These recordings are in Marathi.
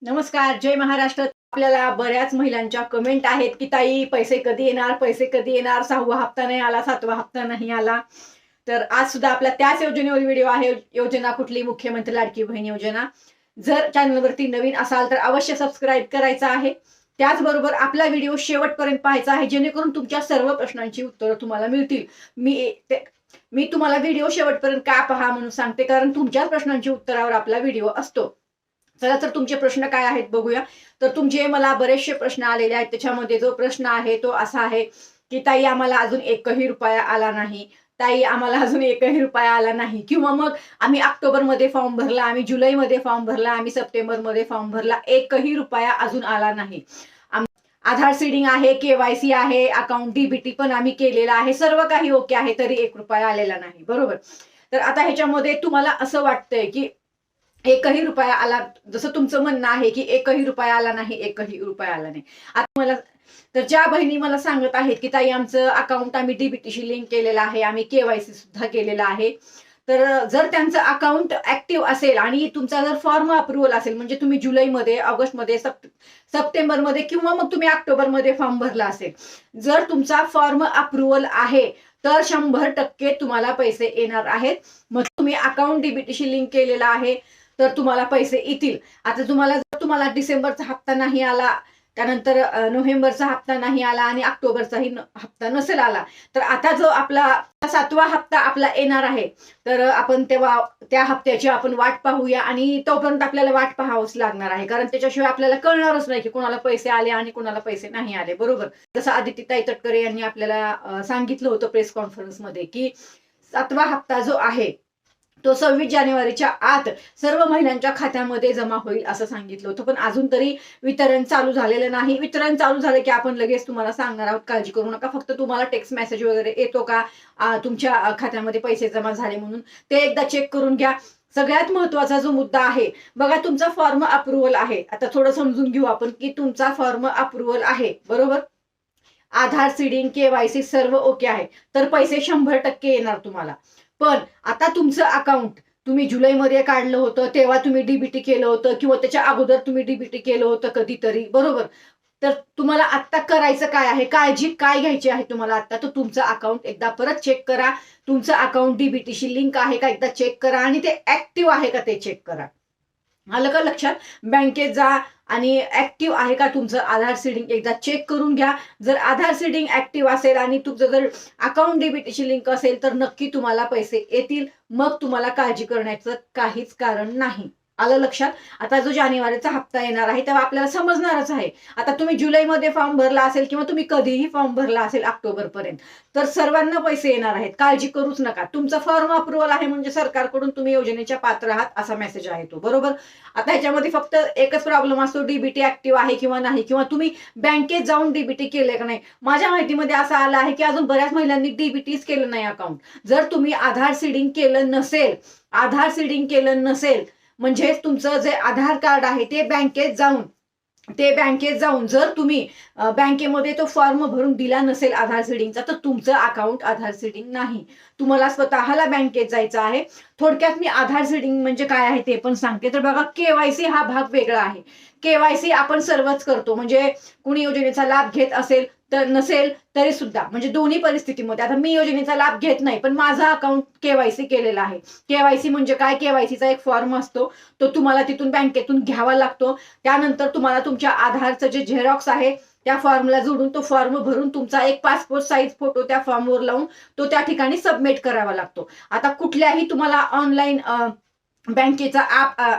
नमस्कार, जय महाराष्ट्र. आपल्याला बऱ्याच महिलांच्या कमेंट आहेत की ताई पैसे कधी येणार, पैसे कधी येणार, 6वा हप्ता नाही आला, 7वा हप्ता नाही आला. तर आज सुद्धा आपल्या त्याच योजनेवर व्हिडिओ आहे. योजना कुठली? मुख्यमंत्री लाडकी बहीण योजना. जर चॅनलवरती नवीन असाल तर अवश्य सबस्क्राईब करायचं आहे. त्याचबरोबर आपला व्हिडिओ शेवटपर्यंत पाहायचा आहे, जेणेकरून तुमच्या सर्व प्रश्नांची उत्तरं तुम्हाला मिळतील. मी तुम्हाला व्हिडिओ शेवटपर्यंत का पहा म्हणून सांगते, कारण तुमच्याच प्रश्नांच्या उत्तरावर आपला व्हिडिओ असतो. चला तर तुमचे प्रश्न काय आहेत बघूया. तर तुमचे मला बरेचसे प्रश्न आलेले आहेत. त्याच्यामध्ये जो प्रश्न आहे तो असा आहे की ताई आम्हाला अजून एकही रुपया आला नाही, ताई आम्हाला अजून एकही रुपया आला नाही, किंवा मग आम्ही ऑक्टोबरमध्ये फॉर्म भरला, आम्ही जुलैमध्ये फॉर्म भरला, आम्ही सप्टेंबरमध्ये फॉर्म भरला, एकही रुपया अजून आला नाही. आधार सीडिंग आहे, केवायसी आहे, अकाउंट डीबीटी पण आम्ही केलेला आहे, सर्व काही ओके आहे, तरी 1 रुपया आलेला नाही. बरोबर. तर आता ह्याच्यामध्ये तुम्हाला असं वाटतंय की एकही रुपया आला, जसं तुमचं म्हणणं आहे की एकही रुपया आला नाही, एकही रुपया आला नाही. आता मला तर ज्या बहिणी मला सांगत आहेत की ताई आमचं अकाउंट आम्ही डीबीटीशी लिंक केलेलं आहे, आम्ही केवायसी सुद्धा केलेला आहे, तर जर त्यांचं अकाउंट ऍक्टिव्ह असेल आणि तुमचा जर फॉर्म अप्रुव्हल असेल, म्हणजे तुम्ही जुलैमध्ये, ऑगस्टमध्ये, सप्टेंबरमध्ये किंवा मग तुम्ही ऑक्टोबरमध्ये फॉर्म भरला असेल, जर तुमचा फॉर्म अप्रुव्हल आहे तर 100% तुम्हाला पैसे येणार आहेत. मग तुम्ही अकाउंट डीबीटीशी लिंक केलेला आहे तर तुम्हाला पैसे येतील. आता जर तुम्हाला डिसेंबरचा हप्ता नाही आला, त्यानंतर नोव्हेंबरचा हप्ता नाही आला आणि ऑक्टोबरचाही हप्ता नसेल आला, तर आता जो आपला 7वा हप्ता आपला येणार आहे, तर आपण तेव्हा त्या हप्त्याची आपण वाट पाहूया. आणि तोपर्यंत आपल्याला वाट पाहावंच लागणार आहे, कारण त्याच्याशिवाय आपल्याला कळणारच नाही की कोणाला पैसे आले आणि कोणाला पैसे नाही आले. बरोबर. जसं आदित्यताई तटकरे यांनी आपल्याला सांगितलं होतं प्रेस कॉन्फरन्समध्ये की 7वा हप्ता जो आहे तो 26 जानेवारीच्या आत सर्व महिलांच्या खात्यामध्ये जमा होईल असं सांगितलं होतं. पण अजून तरी वितरण चालू झालेलं नाही. वितरण चालू झालं की आपण लगेच तुम्हाला सांगणार आहोत, काळजी करू नका. फक्त तुम्हाला टेक्स्ट मेसेज वगैरे येतो का तुमच्या खात्यामध्ये पैसे जमा झाले म्हणून, ते एकदा चेक करून घ्या. सगळ्यात महत्वाचा जो मुद्दा आहे बघा, तुमचा फॉर्म अप्रुव्हल आहे. आता थोडं समजून घेऊ आपण की तुमचा फॉर्म अप्रुव्हल आहे. बरोबर. आधार सीडिंग, केवायसी सर्व ओके आहे, तर पैसे 100% येणार तुम्हाला. पण आता तुमचं अकाउंट तुम्ही जुलैमध्ये काढलं होतं, तेव्हा तुम्ही डीबीटी केलं होतं, किंवा त्याच्या अगोदर तुम्ही डीबीटी केलं होतं कधीतरी. बरोबर. तर तुम्हाला आता करायचं काय आहे, काळजी काय घ्यायची आहे तुम्हाला आता, तर तुमचं अकाउंट एकदा परत चेक करा. तुमचं अकाउंट डीबीटीशी लिंक आहे का एकदा चेक करा, आणि ते ऍक्टिव्ह आहे का ते चेक करा. आलं का लक्षात? बँकेत जा आणि ऍक्टिव्ह आहे का तुमचं आधार सीडिंग एकदा चेक करून घ्या. जर आधार सीडिंग ऍक्टिव्ह असेल आणि तुमचं जर अकाउंट डीबीटीची लिंक असेल तर नक्की तुम्हाला पैसे येतील. मग तुम्हाला काळजी करण्याचं काहीच कारण नाही. आलं लक्षात? आता जो जानेवारीचा हप्ता येणार आहे तेव्हा आपल्याला समजणारच आहे. आता तुम्ही जुलैमध्ये फॉर्म भरला असेल किंवा तुम्ही कधीही फॉर्म भरला असेल ऑक्टोबरपर्यंत, तर सर्वांना पैसे येणार आहेत. काळजी करूच नका. तुमचा फॉर्म अप्रुव्हल आहे म्हणजे सरकारकडून तुम्ही योजनेच्या पात्र आहात असा मेसेज आहे तो. बरोबर. आता ह्याच्यामध्ये फक्त एकच प्रॉब्लेम असतो, डीबीटी ऍक्टिव्ह आहे किंवा नाही, किंवा तुम्ही बँकेत जाऊन डीबीटी केले का नाही. माझ्या माहितीमध्ये असं आलं आहे की अजून बऱ्याच महिलांनी डीबीटीच केलं नाही अकाउंट. जर तुम्ही आधार सीडिंग केलं नसेल म्हणजे तुमचं जे आधार कार्ड आहे ते बँकेत जाऊन जर तुम्ही बँकेमध्ये तो फॉर्म भरून दिला नसेल आधार सीडिंगचा, तर तुमचं अकाउंट आधार सीडिंग नाही. तुम्हाला स्वतःला बँकेत जायचं आहे. थोडक्यात मी आधार सीडिंग म्हणजे काय आहे ते पण सांगते. तर बघा, केवायसी हा भाग वेगळा आहे. केवायसी आपण सर्वच करतो, म्हणजे कुणी योजनेचा लाभ घेत असेल तर नसेल तरी सुद्धा, म्हणजे दोन्ही परिस्थितीमध्ये. आता मी योजनेचा लाभ घेत नाही पण माझा अकाउंट केवायसी केलेला आहे. केवायसी म्हणजे काय? केवायसीचा एक फॉर्म असतो, तो तुम्हाला तिथून बँकेतून घ्यावा लागतो. त्यानंतर तुम्हाला तुमच्या आधारचं जे झेरॉक्स आहे त्या फॉर्मला जोडून तो फॉर्म भरून तुमचा एक पासपोर्ट साईज फोटो त्या फॉर्मवर लावून तो त्या ठिकाणी सबमिट करावा लागतो. आता कुठल्याही तुम्हाला ऑनलाईन बँकेचा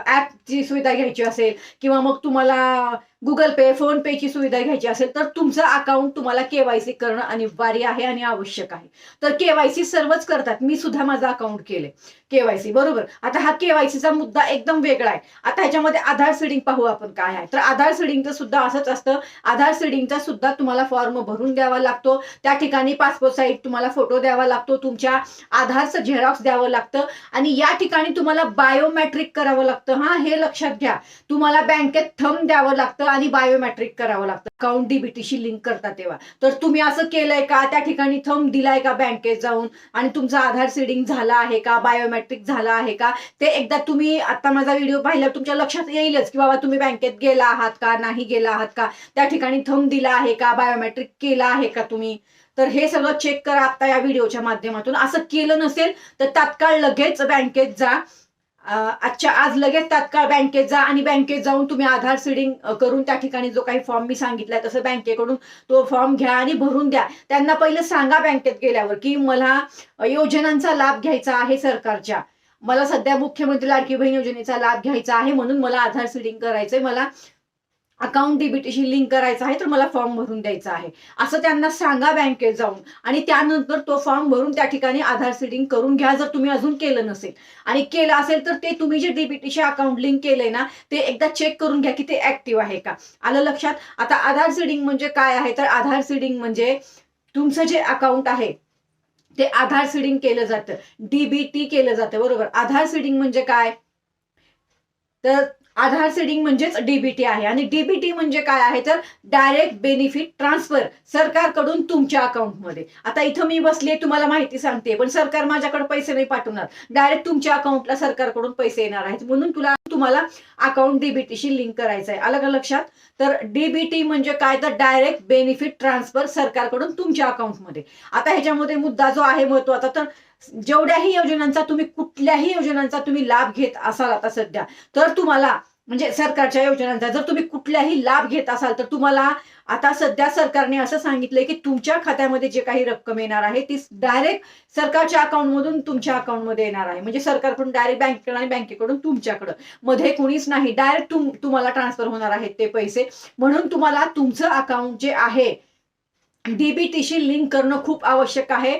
ऍपची सुविधा घ्यायची असेल किंवा मग तुम्हाला गुगल पे, फोन पेची सुविधा घ्यायची असेल, तर तुमचं अकाउंट तुम्हाला केवायसी करणं अनिवार्य आहे आणि आवश्यक आहे. तर केवायसी सर्वच करतात. मी सुद्धा माझं अकाउंट केले केवायसी. बरोबर. आता हा केवायसीचा मुद्दा एकदम वेगळा आहे. आता ह्याच्यामध्ये आधार सीडिंग पाहू आपण काय आहे. तर आधार सीडिंगचं सुद्धा असंच असतं. आधार सीडिंगचा सुद्धा तुम्हाला फॉर्म भरून द्यावा लागतो. त्या ठिकाणी पासपोर्ट साईज तुम्हाला फोटो द्यावा लागतो, तुमच्या आधारचं झेरॉक्स द्यावं लागतं, आणि या ठिकाणी तुम्हाला बायोमेट्रिक करावं लागतं. हा, हे लक्षात घ्या. तुम्हाला बँकेत थंब द्यावं लागतं आणि बायोमेट्रिक करावं लागतं अकाउंट डीबीटीशी लिंक करता तेव्हा. तर तुम्ही असं केलंय का, त्या ठिकाणी थंब दिलाय का बँकेत जाऊन, आणि तुमचा आधार सीडिंग झाला आहे का, बायोमेट्रिक झाला आहे का, ते एकदा तुम्ही आता माझा व्हिडिओ पाहिल्यावर तुमच्या लक्षात येईलच की बाबा तुम्ही बँकेत गेला आहात का, नाही गेला आहात का, त्या ठिकाणी थंब दिला आहे का, बायोमेट्रिक केला आहे का तुम्ही. तर हे सगळं चेक करा आता या व्हिडिओच्या माध्यमातून. असं केलं नसेल तर तात्काळ लगेच बँकेत जा. आजच्या आज लगेच तात्काळ बँकेत जा आणि बँकेत जाऊन तुम्ही आधार सीडिंग करून त्या ठिकाणी जो काही फॉर्म मी सांगितलाय तसं बँकेकडून तो फॉर्म घ्या आणि भरून द्या. त्यांना पहिलं सांगा बँकेत गेल्यावर की मला योजनांचा लाभ घ्यायचा आहे सरकारच्या, मला सध्या मुख्यमंत्री लाडकी बहीण योजनेचा लाभ घ्यायचा आहे म्हणून मला आधार सीडिंग करायचंय, मला अकाउंट डीबीटीशी लिंक करायचं आहे, तर मला फॉर्म भरून द्यायचा आहे, असं त्यांना सांगा बँकेत जाऊन. आणि त्यानंतर तो फॉर्म भरून त्या ठिकाणी आधार सीडिंग करून घ्या जर तुम्ही अजून केलं नसेल. आणि केलं असेल तर ते तुम्ही जे डीबीटीशी अकाउंट लिंक केलंय ना ते एकदा चेक करून घ्या की ते ऍक्टिव्ह आहे का. आलं लक्षात. आता आधार सीडिंग म्हणजे काय आहे, तर आधार सीडिंग म्हणजे तुमचं जे अकाउंट आहे ते आधार सीडिंग केलं जातं, डीबीटी केलं जातं, बरोबर. आधार सीडिंग म्हणजे काय, तर आधार सीडिंग म्हणजेच डीबीटी आहे. आणि डीबीटी म्हणजे काय आहे, तर डायरेक्ट बेनिफिट ट्रान्सफर सरकारकडून तुमच्या अकाउंटमध्ये. आता इथं मी बसले तुम्हाला माहिती सांगते, पण सरकार माझ्याकडे पैसे नाही पाठवणार, डायरेक्ट तुमच्या अकाउंटला सरकारकडून पैसे येणार आहेत, म्हणून तुम्हाला अकाउंट डीबीटीशी लिंक करायचं आहे. आलं का लक्षात. तर डीबीटी म्हणजे काय, तर डायरेक्ट बेनिफिट ट्रान्सफर सरकारकडून तुमच्या अकाउंटमध्ये. आता ह्याच्यामध्ये मुद्दा जो आहे महत्वाचा, तर जेवढ्याही योजनांचा तुम्ही कुठल्याही योजनांचा तुम्ही लाभ घेत असाल आता सध्या, तर तुम्हाला म्हणजे सरकारच्या योजनांचा जर तुम्ही कुठल्याही लाभ घेत असाल तर तुम्हाला आता सध्या सरकारने असं सांगितलंय की तुमच्या खात्यामध्ये जे काही रक्कम येणार आहे ती डायरेक्ट सरकारच्या अकाउंटमधून तुमच्या अकाउंटमध्ये येणार आहे. म्हणजे सरकारकडून डायरेक्ट बँकेकडे आणि बँकेकडून तुमच्याकडे, मध्ये कुणीच नाही, डायरेक्ट तुम्हाला ट्रान्सफर होणार आहेत ते पैसे. म्हणून तुम्हाला तुमचं अकाउंट जे आहे डीबीटीशी लिंक करणं खूप आवश्यक आहे.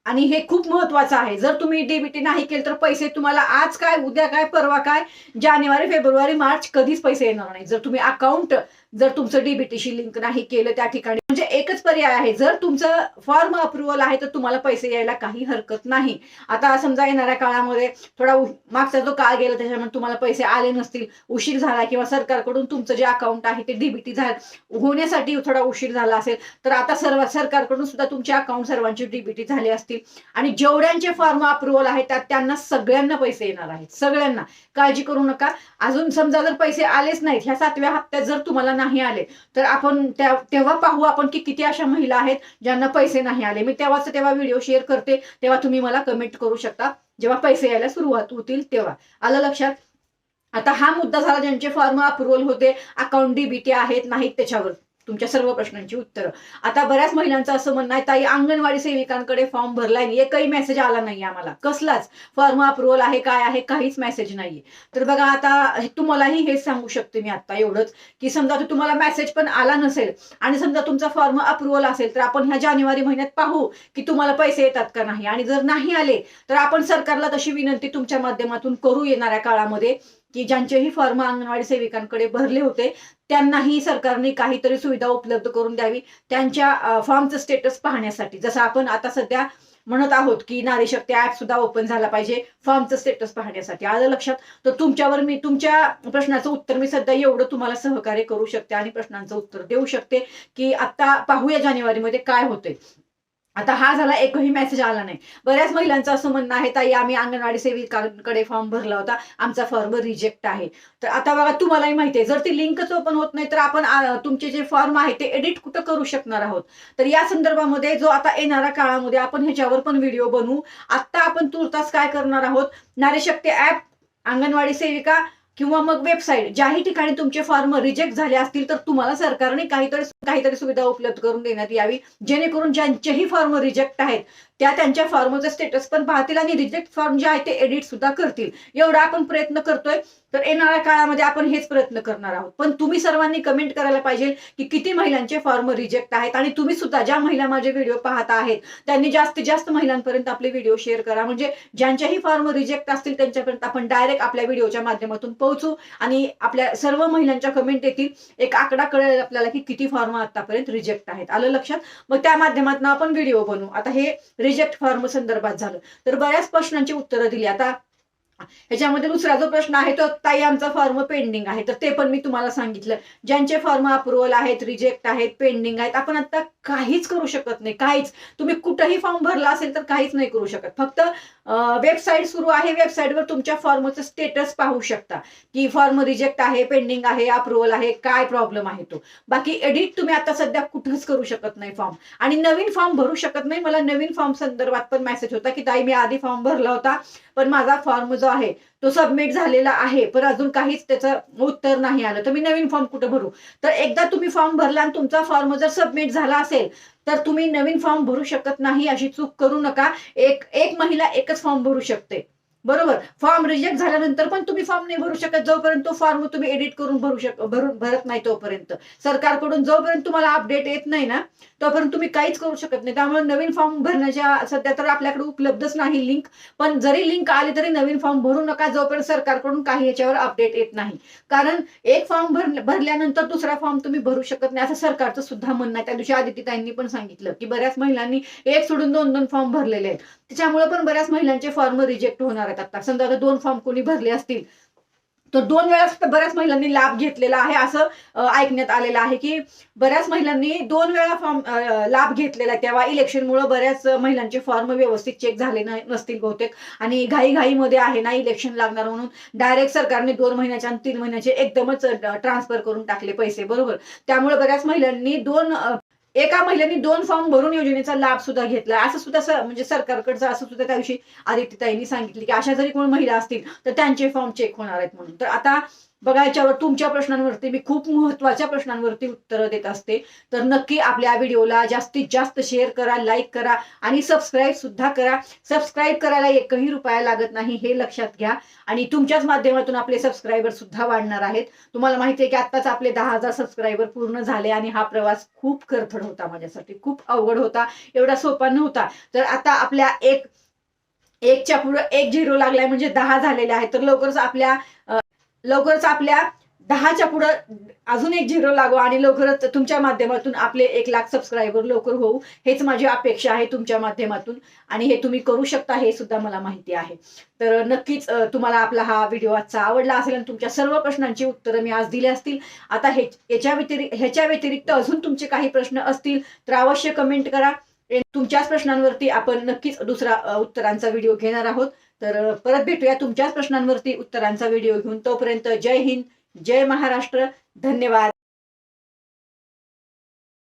आणि हे खूप महत्वाचं आहे. जर तुम्ही डीबीटी नाही केलं तर पैसे तुम्हाला आज काय, उद्या काय, परवा काय, जानेवारी, फेब्रुवारी, मार्च कधीच पैसे येणार नाही जर तुम्ही अकाउंट जर तुमचं डीबीटीशी लिंक नाही केलं त्या ठिकाणी. म्हणजे एकच पर्याय आहे, जर तुमचं फॉर्म अप्रुव्हल आहे तर तुम्हाला पैसे यायला काही हरकत नाही. आता समजा येणाऱ्या काळामध्ये थोडा मागचा जो काळ गेला त्याच्यामध्ये तुम्हाला पैसे आले नसतील, उशीर झाला, किंवा सरकारकडून तुमचं जे अकाउंट आहे ते डीबीटी होण्यासाठी थोडा उशीर झाला असेल, तर आता सरकारकडून सुद्धा तुमचे अकाउंट सर्वांचे डीबीटी झाले असतील. आणि जेवढ्यांचे फॉर्म अप्रुव्हल आहेत त्यांना सगळ्यांना पैसे येणार आहेत, सगळ्यांना. काळजी करू नका. अजून समजा जर पैसे आलेच नाहीत, ह्या 7व्या हप्त्यात जर तुम्हाला नाही आले तर आपण तेव्हा पाहू आपण की किती अशा महिला आहेत ज्यांना पैसे नाही आले. मी तेव्हा व्हिडिओ शेअर करते, तेव्हा तुम्ही मला कमेंट करू शकता जेव्हा पैसे यायला सुरुवात होतील तेव्हा. आलं लक्षात. आता हा मुद्दा झाला ज्यांचे फॉर्म अप्रुव्हल होते, अकाउंट डीबीटी आहेत नाहीत त्याच्यावर तुमच्या सर्व प्रश्नांची उत्तरं. आता बऱ्याच महिलांचं असं म्हणणं आहे, ताई अंगणवाडी सेविकांकडे फॉर्म भरलाय नाही, एकही मेसेज आला नाही आम्हाला, कसलाच फॉर्म अप्रुव्हल आहे काय आहे काहीच मेसेज नाहीये. तर बघा आता तुम्हालाही हेच सांगू शकते मी आता एवढंच की समजा तुम्हाला मेसेज पण आला नसेल आणि समजा तुमचा फॉर्म अप्रुव्हल असेल तर आपण ह्या जानेवारी महिन्यात पाहू की तुम्हाला पैसे येतात का नाही. आणि जर नाही आले तर आपण सरकारला तशी विनंती तुमच्या माध्यमातून करू येणाऱ्या काळामध्ये की ज्यांचेही फॉर्म अंगणवाडी सेविकांकडे भरले होते त्यांनाही सरकारने काहीतरी सुविधा उपलब्ध करून द्यावी त्यांच्या फॉर्मचं स्टेटस पाहण्यासाठी. जसं आपण आता सध्या म्हणत आहोत की नारी शक्ती ऍप सुद्धा ओपन झाला पाहिजे फॉर्मचं स्टेटस पाहण्यासाठी. आलं लक्षात. तर तुमच्या प्रश्नाचं उत्तर मी सध्या एवढं तुम्हाला सहकार्य करू शकते आणि प्रश्नांचं उत्तर देऊ शकते की आता पाहूया जानेवारीमध्ये काय होतंय. आता हा झाला, एकही मेसेज आला नाही. बऱ्याच महिलांचं असं म्हणणं आहे, ताई आम्ही अंगणवाडी सेविकांकडे फॉर्म भरला होता, आमचा फॉर्म रिजेक्ट आहे. तर आता बघा तुम्हालाही माहिती आहे, जर ती लिंकच ओपन होत नाही तर आपण तुमचे जे फॉर्म आहे ते एडिट कुठं करू शकणार आहोत. तर या संदर्भामध्ये जो आता येणाऱ्या काळामध्ये आपण ह्याच्यावर पण व्हिडिओ बनवू. आता आपण तुर्तास काय करणार आहोत, नारी शक्ती ऍप, अंगणवाडी सेविका किंवा मग वेबसाईट ज्याही ठिकाणी तुमचे फॉर्म रिजेक्ट झाले असतील तर तुम्हाला सरकारने काहीतरी सुविधा उपलब्ध करून देण्यात यावी, जेणेकरून ज्यांचेही फॉर्म रिजेक्ट आहेत त्यांच्या फॉर्मचं स्टेटस पण पाहतील आणि रिजेक्ट फॉर्म जे आहे ते एडिट सुद्धा करतील. एवढा आपण प्रयत्न करतोय. तर येणाऱ्या काळामध्ये आपण हेच प्रयत्न करणार आहोत. पण तुम्ही सर्वांनी कमेंट करायला पाहिजे की किती महिलांचे फॉर्म रिजेक्ट आहेत. आणि तुम्ही सुद्धा ज्या महिला माझे व्हिडिओ पाहता आहेत त्यांनी जास्तीत जास्त महिलांपर्यंत आपले व्हिडिओ शेअर करा, म्हणजे ज्यांच्याही फॉर्म रिजेक्ट असतील त्यांच्यापर्यंत आपण डायरेक्ट आपल्या व्हिडिओच्या माध्यमातून पोहोचू आणि आपल्या सर्व महिलांच्या कमेंट येतील, एक आकडा कळेल आपल्याला की किती फॉर्म आतापर्यंत रिजेक्ट आहेत. आलं लक्षात. मग त्या माध्यमातून आपण व्हिडिओ बनवू. आता हे रिजेक्ट फॉर्म संदर्भात झालं. तर बऱ्याच प्रश्नांची उत्तरं दिली. आता ह्याच्यामध्ये दुसरा जो प्रश्न आहे तो ताई आमचा फॉर्म पेंडिंग आहे, तर ते पण मी तुम्हाला सांगितलं. ज्यांचे फॉर्म अप्रुव्हल आहेत, रिजेक्ट आहेत, पेंडिंग आहेत, आपण आता काहीच करू शकत नाही, काहीच. तुम्ही कुठेही फॉर्म भरला असेल तर काहीच नाही करू शकत. फक्त वेबसाईट सुरू आहे, वेबसाईटवर तुमच्या फॉर्मचं स्टेटस पाहू शकता की फॉर्म रिजेक्ट आहे, पेंडिंग आहे, अप्रुव्हल आहे, काय प्रॉब्लेम आहे तो. बाकी एडिट तुम्ही आता सध्या कुठंच करू शकत नाही फॉर्म, आणि नवीन फॉर्म भरू शकत नाही. मला नवीन फॉर्म संदर्भात पण मेसेज होता की ताई मी आधी फॉर्म भरला होता, पण माझा फॉर्म जो आहे तो सबमिट झालेला आहे, पण अजून काहीच त्याचं उत्तर नाही आलं, तर मी नवीन फॉर्म कुठं भरू. तर एकदा तुम्ही फॉर्म भरला आणि तुमचा फॉर्म जर सबमिट झाला असेल तर तुम्ही नवीन फॉर्म भरू शकत नाही, अशी चूक करू नका. एक महिला एकच फॉर्म भरू शकते, बरोबर. फॉर्म रिजेक्ट झाल्यानंतर पण तुम्ही फॉर्म नाही भरू शकत, जोपर्यंत तो फॉर्म तुम्ही एडिट करून भरत नाही तोपर्यंत. सरकारकडून जोपर्यंत तुम्हाला अपडेट येत नाही ना, तोपर्यंत तुम्ही काहीच करू शकत नाही. त्यामुळे नवीन फॉर्म भरण्याच्या सध्या तर आपल्याकडे उपलब्धच नाही लिंक. पण जरी लिंक आली तरी नवीन फॉर्म भरू नका, जोपर्यंत सरकारकडून काही याच्यावर अपडेट येत नाही. कारण एक फॉर्म भरल्यानंतर दुसरा फॉर्म तुम्ही भरू शकत नाही, असं सरकारचं सुद्धा म्हणणं आहे. त्या दिवशी आदित्यताईंनी पण सांगितलं की बऱ्याच महिलांनी एक सोडून 2-2 फॉर्म भरलेले आहेत, त्याच्यामुळे पण बऱ्याच महिलांचे फॉर्म रिजेक्ट होणार आहेत. आता समजा 2 फॉर्म कोणी भरले असतील तर 2 वेळा बऱ्याच महिलांनी लाभ घेतलेला आहे, असं ऐकण्यात आलेलं आहे की बऱ्याच महिलांनी 2 वेळा फॉर्म लाभ घेतलेला आहे. तेव्हा इलेक्शनमुळे बऱ्याच महिलांचे फॉर्म व्यवस्थित चेक झाले नसतील बहुतेक, आणि घाईघाईमध्ये आहे ना इलेक्शन लागणार म्हणून डायरेक्ट सरकारने 2 महिन्याचे आणि 3 महिन्याचे एकदमच ट्रान्सफर करून टाकले पैसे, बरोबर. त्यामुळे बऱ्याच महिलांनी एका महिलेने 2 फॉर्म भरून योजनेचा लाभ सुद्धा घेतला, असं सुद्धा म्हणजे सरकारकडचं असं सुद्धा त्या दिवशी आदित्यताईंनी सांगितले की अशा जरी कोण महिला असतील तर त्यांचे फॉर्म चेक होणार आहेत म्हणून. तर आता बघा, याच्यावर तुमच्या प्रश्नांवरती मी खूप महत्वाच्या प्रश्नांवरती उत्तरं देत असते. तर नक्की आपल्या व्हिडिओला जास्तीत जास्त शेअर करा, लाईक करा आणि सबस्क्राईब सुद्धा करा. सबस्क्राईब करायला एकही रुपया लागत नाही, हे लक्षात घ्या. आणि तुमच्याच माध्यमातून आपले सबस्क्रायबर सुद्धा वाढणार आहेत. तुम्हाला माहिती आहे की आत्ताच आपले 10,000 सबस्क्रायबर पूर्ण झाले, आणि हा प्रवास खूप खरथड होता माझ्यासाठी, खूप अवघड होता, एवढा सोपा नव्हता. तर आता आपल्या एकच्या पुढे 1 झिरो लागलाय म्हणजे 10 झालेले आहेत. तर लवकरच आपल्या 10च्या पुढे अजून 1 झिरो लागू, आणि लवकरच तुमच्या माध्यमातून आपले 1 लाख सबस्क्रायबर लवकर होऊ, हेच माझी अपेक्षा आहे तुमच्या माध्यमातून. आणि हे तुम्ही करू शकता, हे सुद्धा मला माहिती आहे. तर नक्कीच तुम्हाला आपला हा व्हिडिओ आजचा आवडला असेल आणि तुमच्या सर्व प्रश्नांची उत्तरं मी आज दिली असतील. आता ह्याच्या व्यतिरिक्त अजून तुमचे काही प्रश्न असतील तर अवश्य कमेंट करा. तुमच्याच प्रश्नांवरती आपण नक्कीच दुसरा उत्तरांचा व्हिडिओ घेणार आहोत. तर परत भेटूया तुमच्याच प्रश्नांवरती उत्तरांचा व्हिडिओ घेऊन. तोपर्यंत जय हिंद, जय महाराष्ट्र, धन्यवाद.